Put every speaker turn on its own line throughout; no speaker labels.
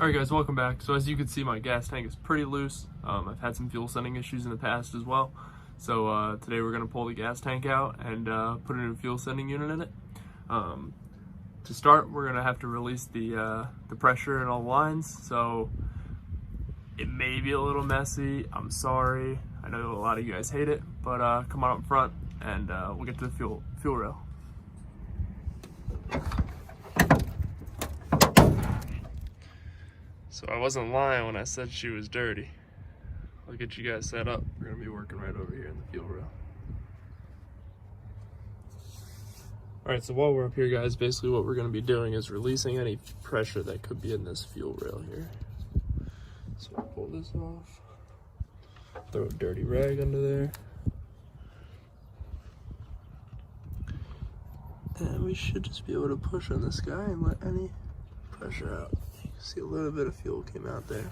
Alright guys, welcome back. So as you can see, my gas tank is pretty loose. I've had some fuel sending issues in the past as well. So today we're going to pull the gas tank out and put a new fuel sending unit in it. To start, we're going to have to release the pressure in all the lines. So it may be a little messy. I'm sorry. I know a lot of you guys hate it, but come on up front and we'll get to the fuel rail. So I wasn't lying when I said she was dirty. I'll get you guys set up. We're gonna be working right over here in the fuel rail. Alright, so while we're up here, guys, basically what we're gonna be doing is releasing any pressure that could be in this fuel rail here. So we'll pull this off. Throw a dirty rag under there. And we should just be able to push on this guy and let any pressure out. See, a little bit of fuel came out there.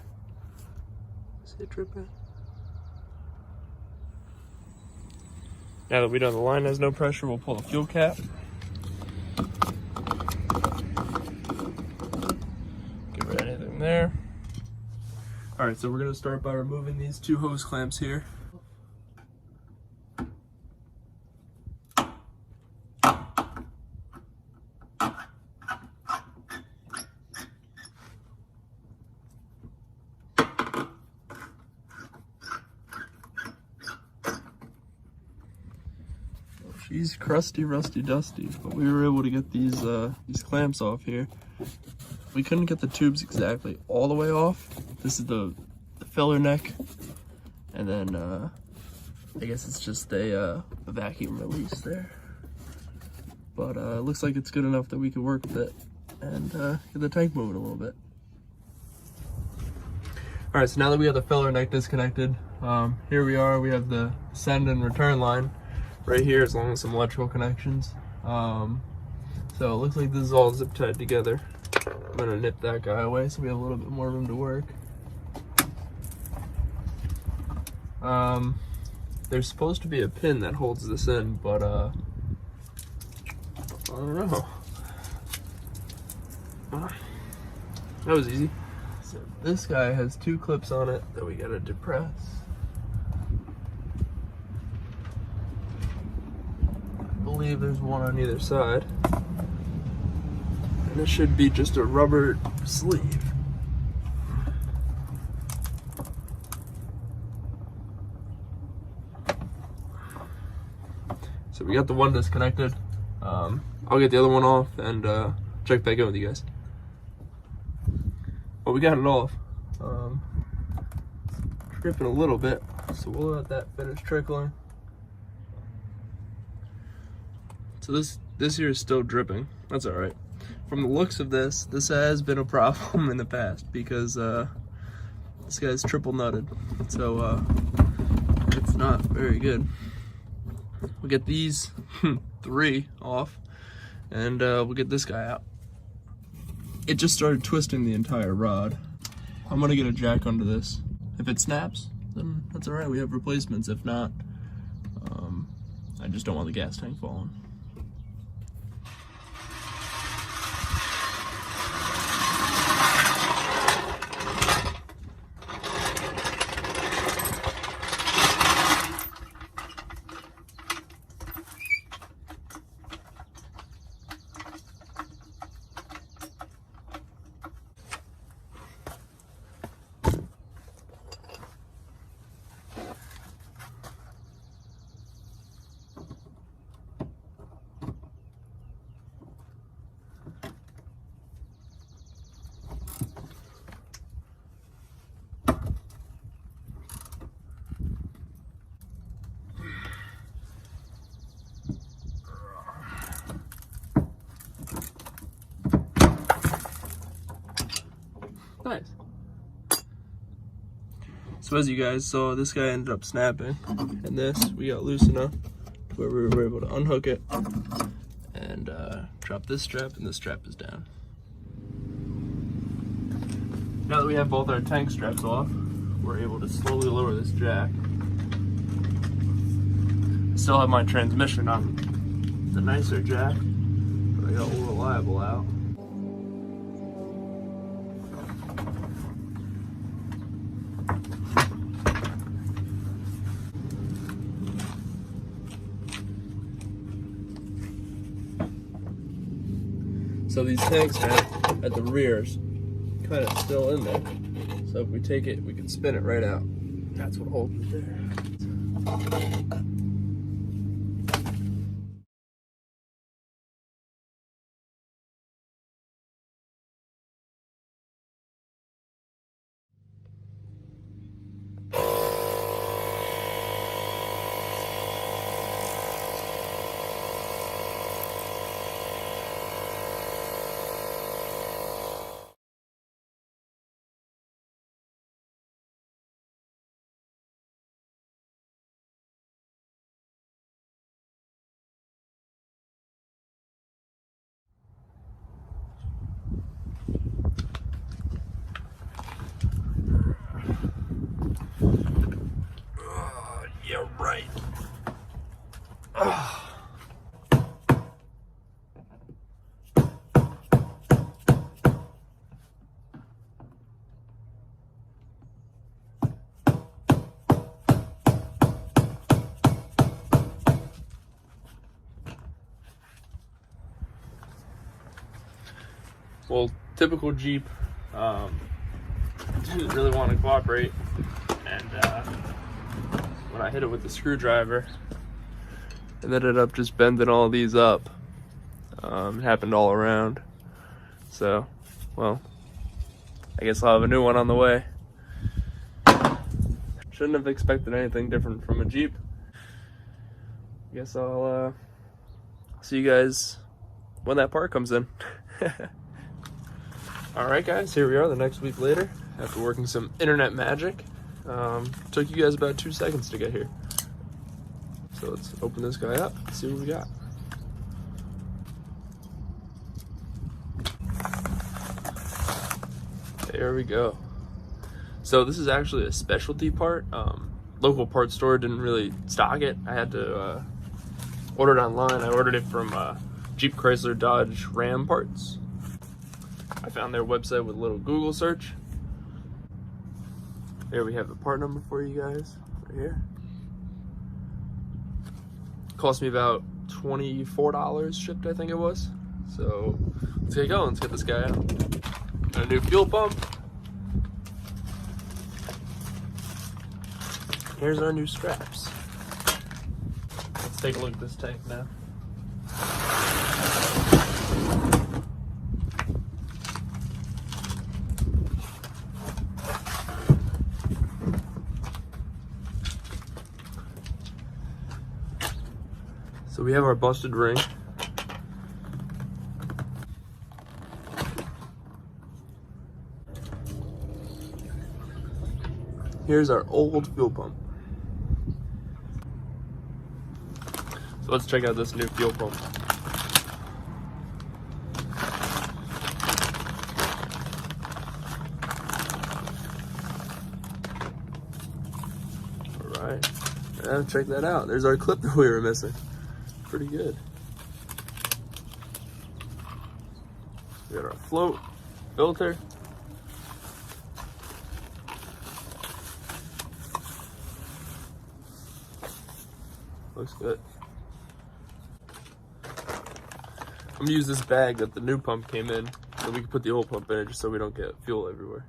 See it dripping? Now that we know the line has no pressure, we'll pull the fuel cap. Get rid of anything there. Alright, so we're going to start by removing these two hose clamps here. She's crusty, rusty, dusty, but we were able to get these clamps off here. We couldn't get the tubes exactly all the way off. This is the filler neck, and then I guess it's just a vacuum release there. But it looks like it's good enough that we can work with it and get the tank moving a little bit. All right, so now that we have the filler neck disconnected, here we are. We have the send and return line right here, as long as some electrical connections. So it looks like this is all zip tied together. I'm gonna nip that guy away so we have a little bit more room to work. There's supposed to be a pin that holds this in, but I don't know. That was easy. So this guy has two clips on it that we gotta depress. I believe there's one on either side, and this should be just a rubber sleeve. So we got the one disconnected. I'll get the other one off and check back in with you guys. Well, we got it off. Dripping a little bit, so we'll let that finish trickling. So this here is still dripping. That's all right. From the looks of this has been a problem in the past because this guy's triple nutted. So it's not very good. We'll get these 3 off and we'll get this guy out. It just started twisting the entire rod. I'm gonna get a jack under this. If it snaps, then that's all right. We have replacements. If not, I just don't want the gas tank falling. Nice. So as you guys saw, this guy ended up snapping, and this we got loose enough to where we were able to unhook it and drop this strap, and this strap is down. Now that we have both our tank straps off, we're able to slowly lower this jack. I still have my transmission on the nicer jack, but I got a reliable out. So these tanks at the rears kind of still in there. So if we take it, we can spin it right out. That's what holds it there. Yeah, right. Well, typical Jeep didn't really want to cooperate, and when I hit it with the screwdriver, it ended up just bending all these up. It happened all around. So, well, I guess I'll have a new one on the way. Shouldn't have expected anything different from a Jeep. Guess I'll see you guys when that part comes in. Alright guys, here we are the next week later after working some internet magic. Took you guys about 2 seconds to get here. So let's open this guy up and see what we got. There we go. So this is actually a specialty part. Local parts store didn't really stock it. I had to order it online. I ordered it from Jeep, Chrysler, Dodge, Ram parts. I found their website with a little Google search. There we have the part number for you guys, right here. Cost me about $24 shipped, I think it was. So let's get going, let's get this guy out. Got a new fuel pump. Here's our new straps. Let's take a look at this tank now. So we have our busted ring. Here's our old fuel pump. So let's check out this new fuel pump. All right, yeah, check that out. There's our clip that we were missing. Pretty good. We got our float, filter. Looks good. I'm gonna use this bag that the new pump came in so we can put the old pump in it just so we don't get fuel everywhere.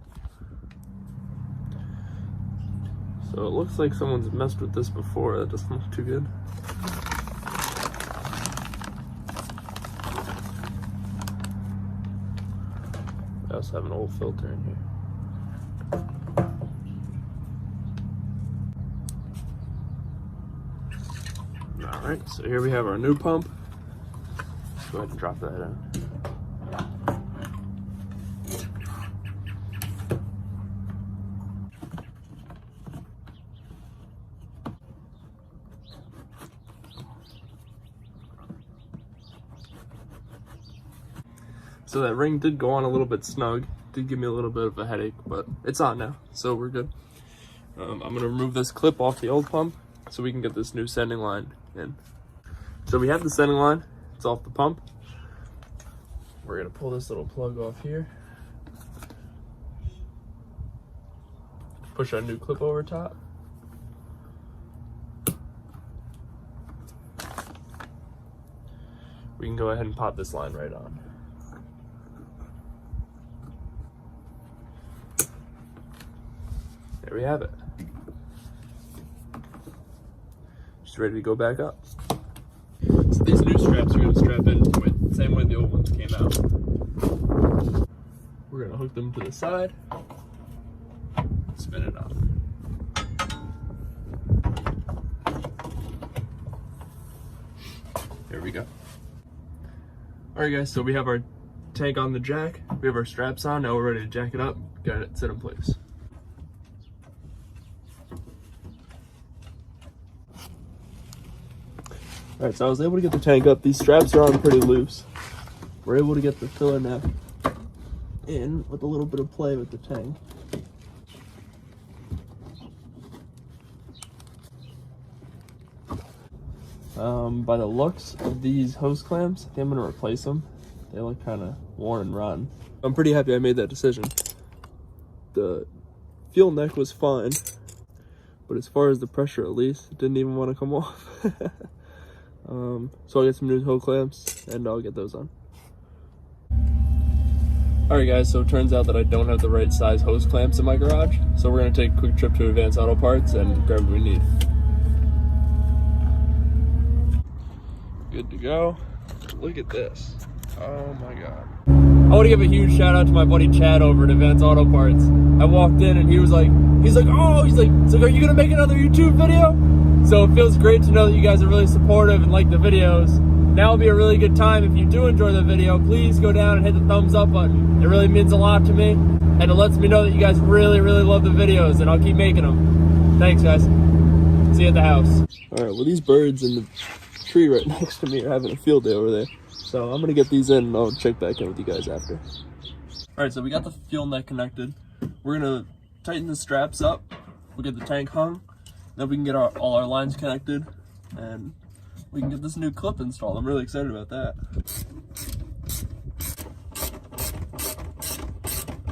So it looks like someone's messed with this before. That doesn't look too good. I also have an old filter in here. All right, so here we have our new pump. Let's go ahead and drop that in. So that ring did go on a little bit snug. Did give me a little bit of a headache, but it's on now, so we're good. I'm gonna remove this clip off the old pump so we can get this new sending line in. So we have the sending line, it's off the pump. We're gonna pull this little plug off here. push our new clip over top. We can go ahead and pop this line right on. There we have it. Just ready to go back up. So these new straps are going to strap in the same way the old ones came out. We're going to hook them to the side, spin it up. There we go. Alright guys, so we have our tank on the jack, we have our straps on, now we're ready to jack it up, got it set in place. Alright, so I was able to get the tank up. These straps are on pretty loose. We're able to get the filler neck in with a little bit of play with the tank. By the looks of these hose clamps, I think I'm going to replace them. They look kind of worn and rotten. I'm pretty happy I made that decision. The fuel neck was fine, but as far as the pressure at least, it didn't even want to come off. So I'll get some new hose clamps and I'll get those on. Alright guys, so it turns out that I don't have the right size hose clamps in my garage, so we're going to take a quick trip to Advanced Auto Parts and grab what we need. Good to go. Look at this. Oh my god. I want to give a huge shout out to my buddy Chad over at Advanced Auto Parts. I walked in and he's like, are you gonna make another YouTube video? So it feels great to know that you guys are really supportive and like the videos. Now will be a really good time. If you do enjoy the video, please go down and hit the thumbs up button. It really means a lot to me, and it lets me know that you guys really, really love the videos, and I'll keep making them. Thanks guys. See you at the house. Alright, well these birds in the tree right next to me are having a field day over there. So I'm gonna get these in and I'll check back in with you guys after. Alright, so we got the fuel neck connected. We're gonna tighten the straps up. We'll get the tank hung. Then we can get all our lines connected and we can get this new clip installed. I'm really excited about that.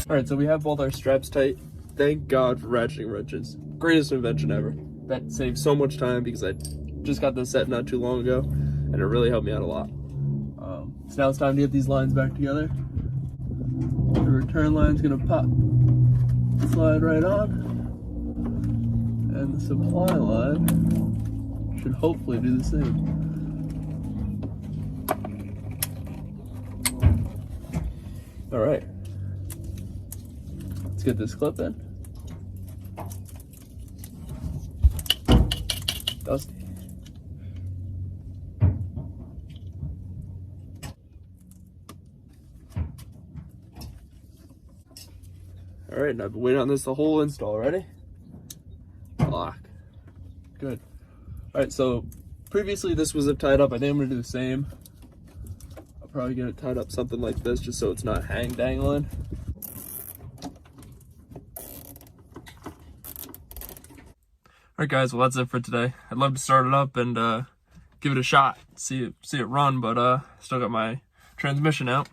Alright, so we have both our straps tight. Thank God for ratcheting wrenches. Greatest invention ever. That saved so much time because I just got this set not too long ago and it really helped me out a lot. So now it's time to get these lines back together. The return line's gonna pop, slide right on, and the supply line should hopefully do the same. All right, let's get this clip in. Dusty. All right, and I've been waiting on this the whole install. Ready? Lock. Good. All right, so previously this was zip tied up. I think I'm gonna do the same. I'll probably get it tied up something like this just so it's not hang dangling. All right, guys. Well, that's it for today. I'd love to start it up and give it a shot, see it run, but still got my transmission out.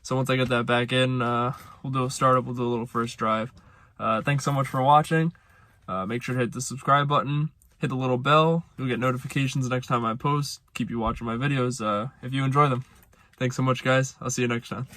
So once I get that back in, we'll do a startup, we'll do a little first drive. Thanks so much for watching. Make sure to hit the subscribe button, hit the little bell. You'll get notifications next time I post. Keep you watching my videos if you enjoy them. Thanks so much, guys. I'll see you next time.